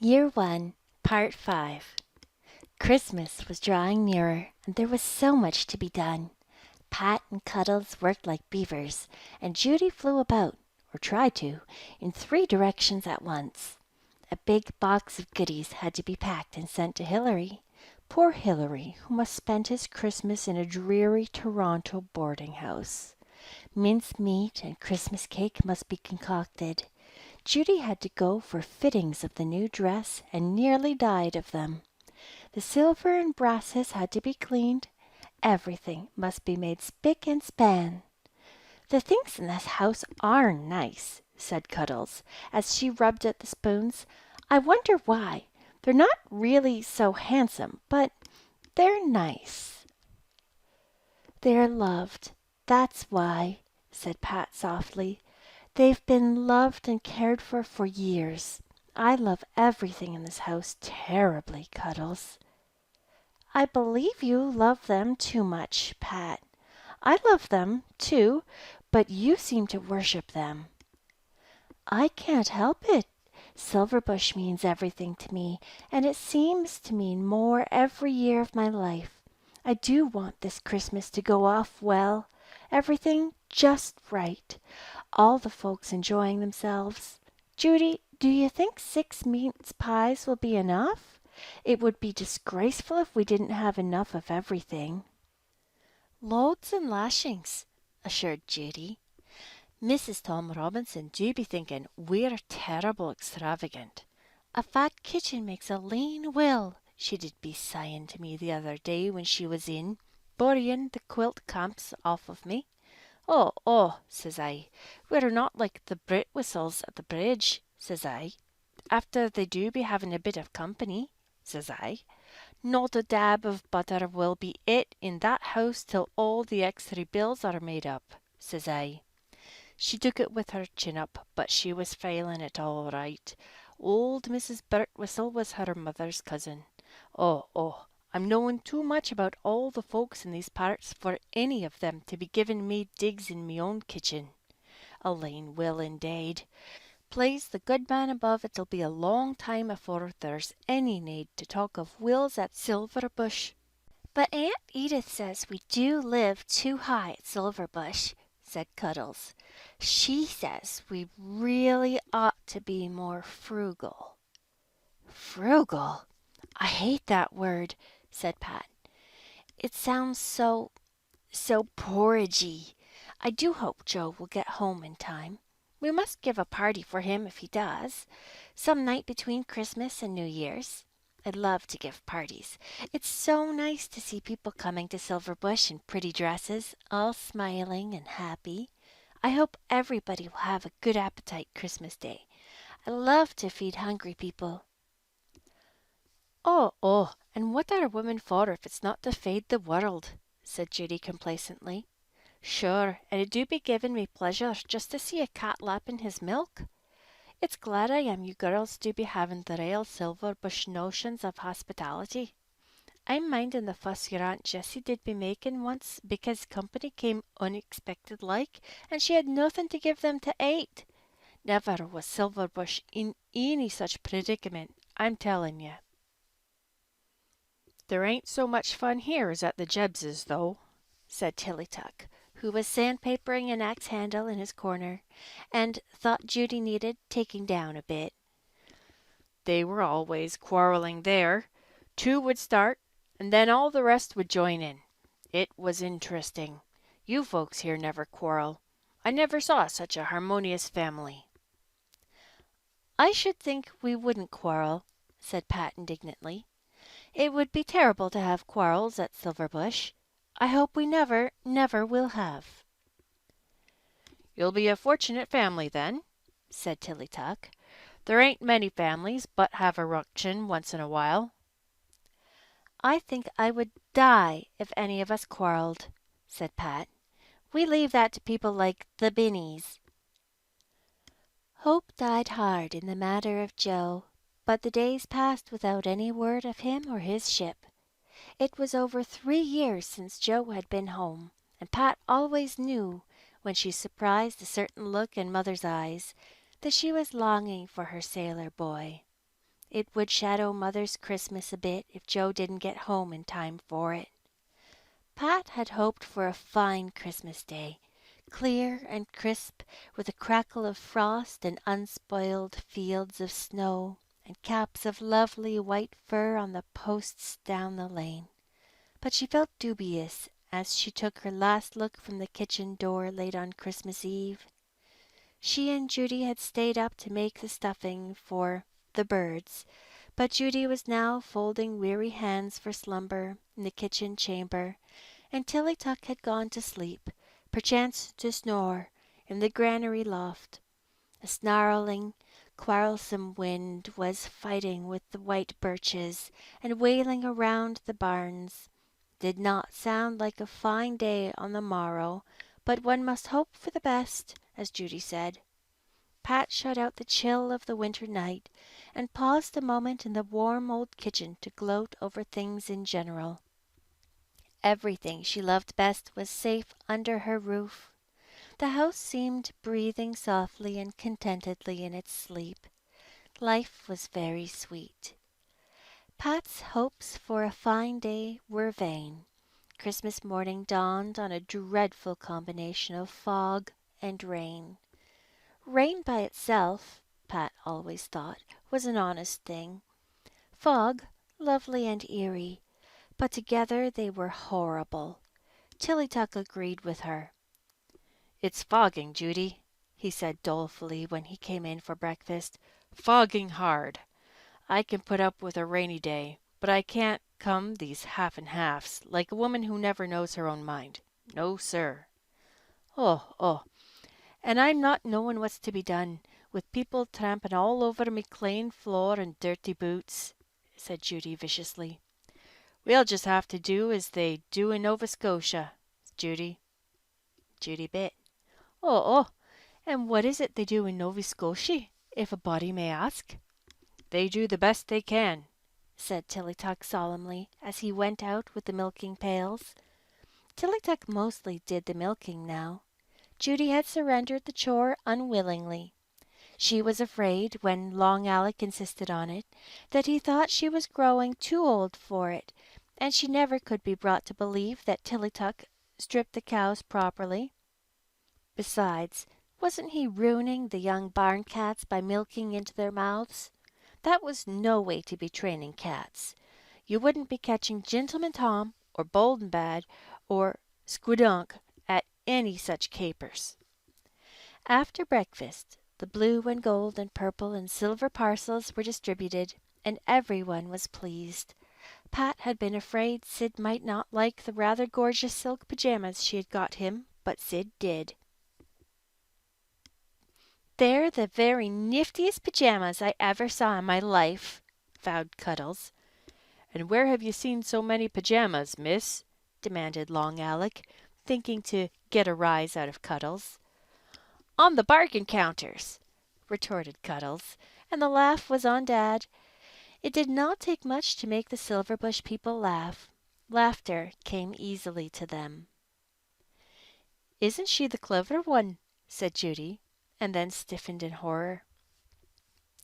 Year 1, Part 5. Christmas was drawing nearer, and there was so much to be done. Pat and Cuddles worked like beavers, and Judy flew about, or tried to, in 3 directions at once. A big box of goodies had to be packed and sent to Hilary. Poor Hilary, who must spend his Christmas in a dreary Toronto boarding house. Mince meat and Christmas cake must be concocted. Judy had to go for fittings of the new dress and nearly died of them. The silver and brasses had to be cleaned. Everything must be made spick and span. "The things in this house are nice," said Cuddles, as she rubbed at the spoons. "I wonder why. They're not really so handsome, but they're nice." "They're loved. That's why," said Pat softly. "They've been loved and cared for years. I love everything in this house terribly, Cuddles." "I believe you love them too much, Pat. I love them, too, but you seem to worship them." "I can't help it. Silverbush means everything to me, and it seems to mean more every year of my life. I do want this Christmas to go off well. Everything just right. All the folks enjoying themselves. Judy, do you think 6 mince pies will be enough? It would be disgraceful if we didn't have enough of everything." "Loads and lashings," assured Judy. "Mrs. Tom Robinson do be thinking we're terrible extravagant. A fat kitchen makes a lean will, she did be sighing to me the other day when she was in, borrying the quilt camps off of me. 'Oh,' says I, 'we're not like the Britwhistles at the bridge,' says I, 'after they do be having a bit of company,' says I. 'Not a dab of butter will be it in that house till all the extra bills are made up,' says I. She took it with her chin up, but she was failing it all right. Old Mrs. Birtwistle was her mother's cousin. Oh, I'm knowing too much about all the folks in these parts for any of them to be giving me digs in me own kitchen. A lean will indeed. Plaise the good man above, it'll be a long time afore there's any need to talk of wills at Silverbush." "But Aunt Edith says we do live too high at Silverbush," said Cuddles. "She says we really ought to be more frugal." "Frugal? I hate that word," said Pat. "It sounds so porridgey. I do hope Joe will get home in time. We must give a party for him if he does, some night between Christmas and New Year's. I love to give parties. It's so nice to see people coming to Silverbush in pretty dresses, all smiling and happy. I hope everybody will have a good appetite Christmas Day. I love to feed hungry people." Oh, and what are women for if it's not to feed the world?" said Judy complacently. "Sure, and it do be giving me pleasure just to see a cat lapping his milk. It's glad I am you girls do be having the real Silverbush notions of hospitality. I'm minding the fuss your Aunt Jessie did be making once because company came unexpected like, and she had nothing to give them to ate. Never was Silverbush in any such predicament, I'm telling you." "There ain't so much fun here as at the Jebbses, though," said Tillytuck, who was sandpapering an axe handle in his corner, and thought Judy needed taking down a bit. "They were always quarrelling there. 2 would start, and then all the rest would join in. It was interesting. You folks here never quarrel. I never saw such a harmonious family." "I should think we wouldn't quarrel," said Pat indignantly. "It would be terrible to have quarrels at Silverbush. I hope we never will have." "You'll be a fortunate family then," said Tillytuck. "There ain't many families but have a ruction once in a while." "I think I would die if any of us quarreled," said Pat. "We leave that to people like the Binnies." Hope died hard in the matter of Joe, but the days passed without any word of him or his ship. It was over 3 years since Joe had been home, and Pat always knew, when she surprised a certain look in Mother's eyes, that she was longing for her sailor boy. It would shadow Mother's Christmas a bit if Joe didn't get home in time for it. Pat had hoped for a fine Christmas day, clear and crisp, with a crackle of frost and unspoiled fields of snow, and caps of lovely white fur on the posts down the lane. But she felt dubious as she took her last look from the kitchen door late on Christmas Eve. She and Judy had stayed up to make the stuffing for the birds, but Judy was now folding weary hands for slumber in the kitchen chamber, and Tilly Tuck had gone to sleep, perchance to snore, in the granary loft. A snarling, quarrelsome wind was fighting with the white birches and wailing around the barns. Did not sound like a fine day on the morrow, but one must hope for the best, as Judy said. Pat shut out the chill of the winter night, and paused a moment in the warm old kitchen to gloat over things in general. Everything she loved best was safe under her roof. The house seemed breathing softly and contentedly in its sleep. Life was very sweet. Pat's hopes for a fine day were vain. Christmas morning dawned on a dreadful combination of fog and rain. Rain by itself, Pat always thought, was an honest thing. Fog, lovely and eerie, but together they were horrible. Tilly Tuck agreed with her. "It's fogging, Judy," he said dolefully when he came in for breakfast. "Fogging hard. I can put up with a rainy day, but I can't come these half and halves, like a woman who never knows her own mind. No, sir." Oh, oh, and I'm not knowing what's to be done, with people tramping all over me clane floor and dirty boots, said Judy viciously. "We'll just have to do as they do in Nova Scotia, Judy." Judy bit. Oh, and what is it they do in Nova Scotia, if a body may ask? "They do the best they can," said Tilly Tuck solemnly, as he went out with the milking pails. Tilly Tuck mostly did the milking now. Judy had surrendered the chore unwillingly. She was afraid, when Long Alec insisted on it, that he thought she was growing too old for it, and she never could be brought to believe that Tilly Tuck stripped the cows properly. Besides, wasn't he ruining the young barn cats by milking into their mouths? That was no way to be training cats. You wouldn't be catching Gentleman Tom, or Bold and Bad, or Squidunk at any such capers. After breakfast, the blue and gold and purple and silver parcels were distributed, and everyone was pleased. Pat had been afraid Sid might not like the rather gorgeous silk pajamas she had got him, but Sid did. "They're the very niftiest pajamas I ever saw in my life," vowed Cuddles. "And where have you seen so many pajamas, miss?" demanded Long Alec, thinking to get a rise out of Cuddles. "On the bargain counters," retorted Cuddles, and the laugh was on Dad. It did not take much to make the Silverbush people laugh. Laughter came easily to them. "Isn't she the clever one?" said Judy, and then stiffened in horror.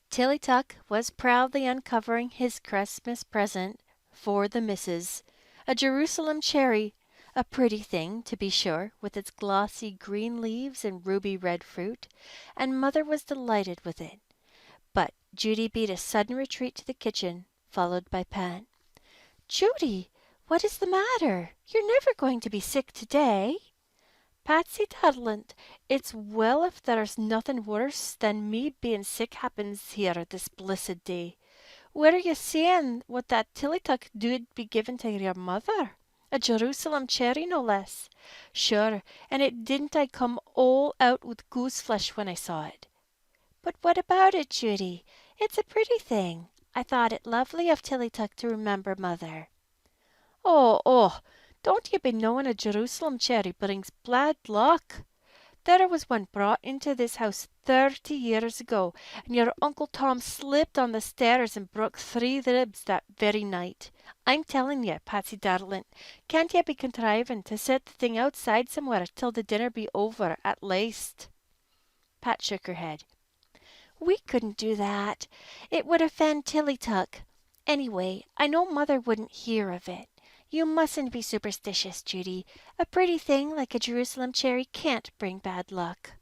Tilly Tuck was proudly uncovering his Christmas present for the missus, a Jerusalem cherry, a pretty thing, to be sure, with its glossy green leaves and ruby red fruit, and Mother was delighted with it. But Judy beat a sudden retreat to the kitchen, followed by Pat. "Judy, what is the matter? You're never going to be sick today?" "Patsy Darlant, it's well if there's nothing worse than me being sick happens here this blissed day. Where are you seeing what that Tilly Tuck dood be given to your mother? A Jerusalem cherry, no less. Sure, and it didn't I come all out with goose flesh when I saw it." "But what about it, Judy? It's a pretty thing. I thought it lovely of Tilly Tuck to remember Mother." "Oh, don't you be knowing a Jerusalem cherry brings bad luck? There was one brought into this house 30 years ago, and your Uncle Tom slipped on the stairs and broke 3 ribs that very night. I'm telling you, Patsy Darlant, can't you be contriving to set the thing outside somewhere till the dinner be over at least?" Pat shook her head. We couldn't do that. It would offend Tillytuck. Anyway, I know Mother wouldn't hear of it. You mustn't be superstitious, Judy. A pretty thing like a Jerusalem cherry can't bring bad luck.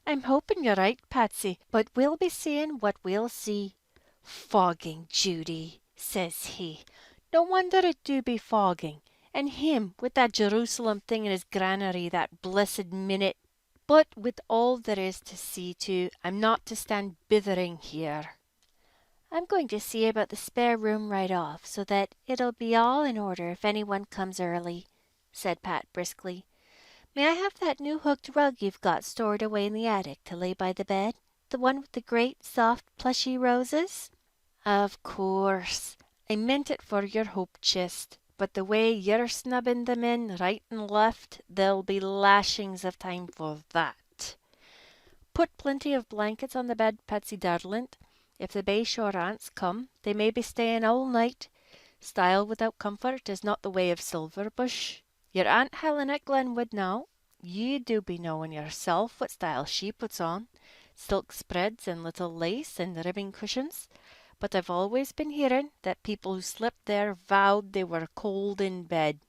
I'm hoping you're right, Patsy, but we'll be seeing what we'll see. Fogging, Judy, says he. No wonder it do be fogging. And him with that Jerusalem thing in his granary that blessed minute. But with all there is to see to, I'm not to stand bithering here. I'm going to see about the spare room right off, so that it'll be all in order if anyone comes early, said Pat briskly. May I have that new hooked rug you've got stored away in the attic to lay by the bed? The one with the great, soft, plushy roses? Of course. I meant it for your hope chest, but the way you're snubbing them in right and left, there'll be lashings of time for that. Put plenty of blankets on the bed, Patsy darlint. If the Bay Shore aunts come, they may be staying all night. Style without comfort is not the way of Silverbush. Your Aunt Helen at Glenwood now, you do be knowing yourself what style she puts on. Silk spreads and little lace and ribbon cushions. But I've always been hearing that people who slept there vowed they were cold in bed.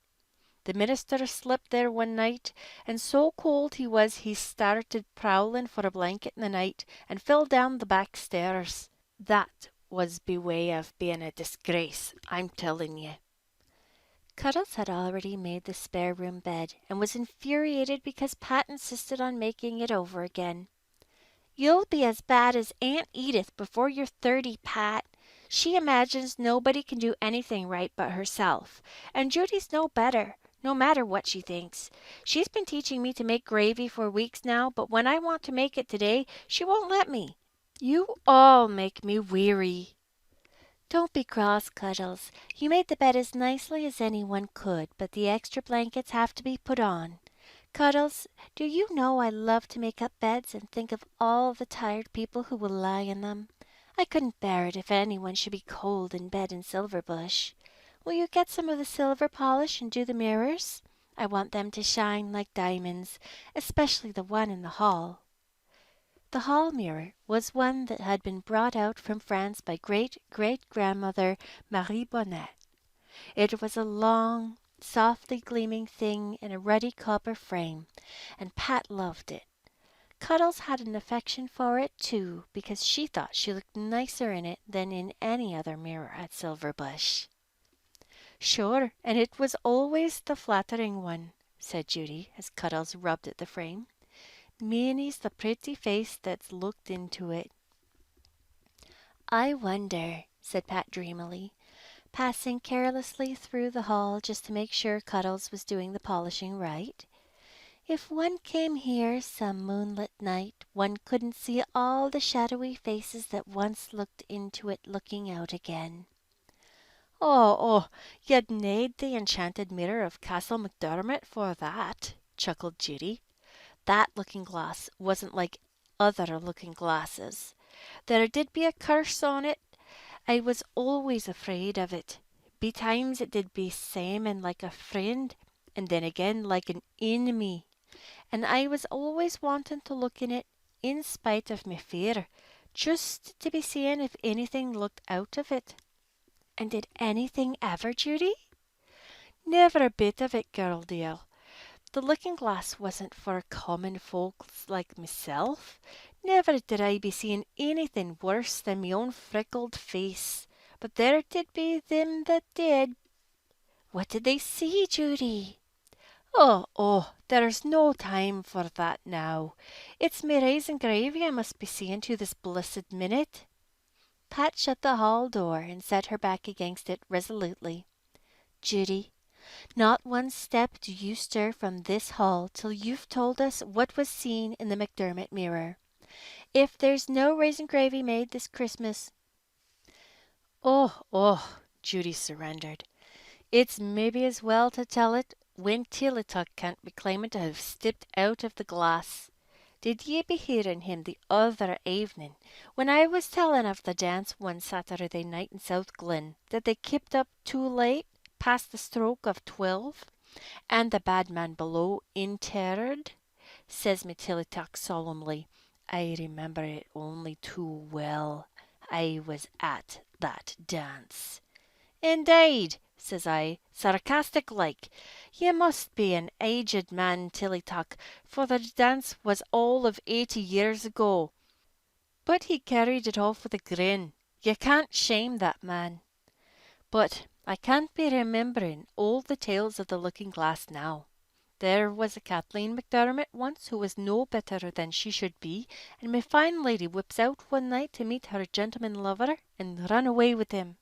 The minister slept there one night, and so cold he was he started prowling for a blanket in the night and fell down the back stairs. That was be way of being a disgrace, I'm telling ye. Cuddles had already made the spare room bed, and was infuriated because Pat insisted on making it over again. You'll be as bad as Aunt Edith before you're 30, Pat. She imagines nobody can do anything right but herself, and Judy's no better, no matter what she thinks. She's been teaching me to make gravy for weeks now, but when I want to make it today, she won't let me. You all make me weary. Don't be cross, Cuddles. You made the bed as nicely as anyone could, but the extra blankets have to be put on. Cuddles, do you know I love to make up beds and think of all the tired people who will lie in them? I couldn't bear it if anyone should be cold in bed in Silverbush. Will you get some of the silver polish and do the mirrors? I want them to shine like diamonds, especially the one in the hall. The hall mirror was one that had been brought out from France by great-great-grandmother Marie Bonnet. It was a long, softly gleaming thing in a ruddy copper frame, and Pat loved it. Cuddles had an affection for it, too, because she thought she looked nicer in it than in any other mirror at Silverbush. Sure, and it was always the flattering one, said Judy, as Cuddles rubbed at the frame. Many's the pretty face that's looked into it. I wonder, said Pat dreamily, passing carelessly through the hall just to make sure Cuddles was doing the polishing right. If one came here some moonlit night, one couldn't see all the shadowy faces that once looked into it looking out again. Oh, you'd need the enchanted mirror of Castle McDermott for that, chuckled Judy. That looking glass wasn't like other looking glasses. There did be a curse on it. I was always afraid of it. Betimes it did be seeming like a friend, and then again like an enemy. And I was always wanting to look in it, in spite of me fear, just to be seeing if anything looked out of it. And did anything ever, Judy? Never a bit of it, girl dear. The looking glass wasn't for common folks like myself. Never did I be seeing anything worse than me own freckled face. But there did be them that did. What did they see, Judy? Oh, there's no time for that now. It's me rice and gravy I must be seeing to this blessed minute. Pat shut the hall door and set her back against it resolutely. Judy, not one step do you stir from this hall till you've told us what was seen in the McDermott mirror. If there's no raisin gravy made this Christmas. Oh, Judy surrendered. It's maybe as well to tell it when Tillytuck can't be claiming to have stepped out of the glass. Did ye be hearing him the other evening when I was telling of the dance one Saturday night in South Glen that they kept up too late, past the stroke of 12, and the bad man below interred? Says me Tillytuck solemnly, I remember it only too well. I was at that dance. Indeed, says I, sarcastic like. Ye must be an aged man, Tillytuck, for the dance was all of 80 years ago. But he carried it off with a grin. You can't shame that man. But I can't be remembering all the tales of the looking glass now. There was a Kathleen McDermott once who was no better than she should be, and my fine lady whips out one night to meet her gentleman lover and run away with him.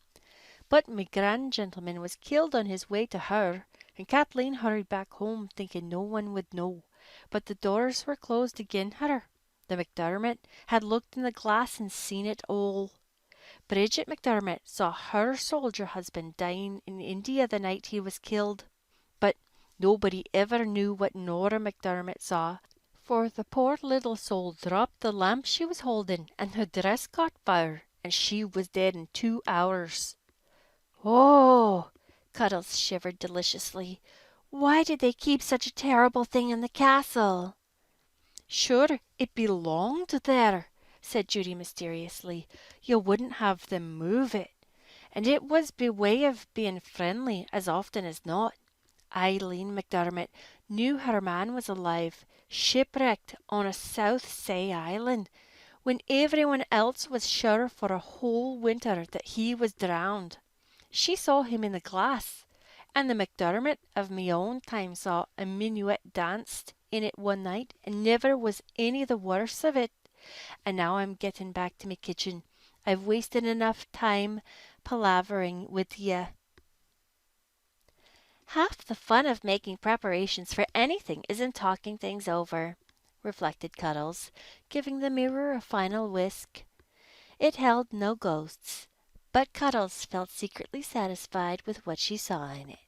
But my grand gentleman was killed on his way to her, and Kathleen hurried back home thinking no one would know. But the doors were closed again her. The McDermott had looked in the glass and seen it all. Bridget McDermott saw her soldier husband dying in India the night he was killed. But nobody ever knew what Nora McDermott saw, for the poor little soul dropped the lamp she was holding, and her dress caught fire, and she was dead in 2 hours. Oh! Cuddles shivered deliciously. Why did they keep such a terrible thing in the castle? Sure, it belonged there, said Judy mysteriously. You wouldn't have them move it. And it was by way of being friendly as often as not. Eileen McDermott knew her man was alive, shipwrecked on a South Sea island, when everyone else was sure for a whole winter that he was drowned. She saw him in the glass, and the McDermott of me own time saw a minuet danced in it one night, and never was any the worse of it. And now I'm getting back to me kitchen. I've wasted enough time palavering with ye. Half the fun of making preparations for anything is in talking things over, reflected Cuddles, giving the mirror a final whisk. It held no ghosts, but Cuddles felt secretly satisfied with what she saw in it.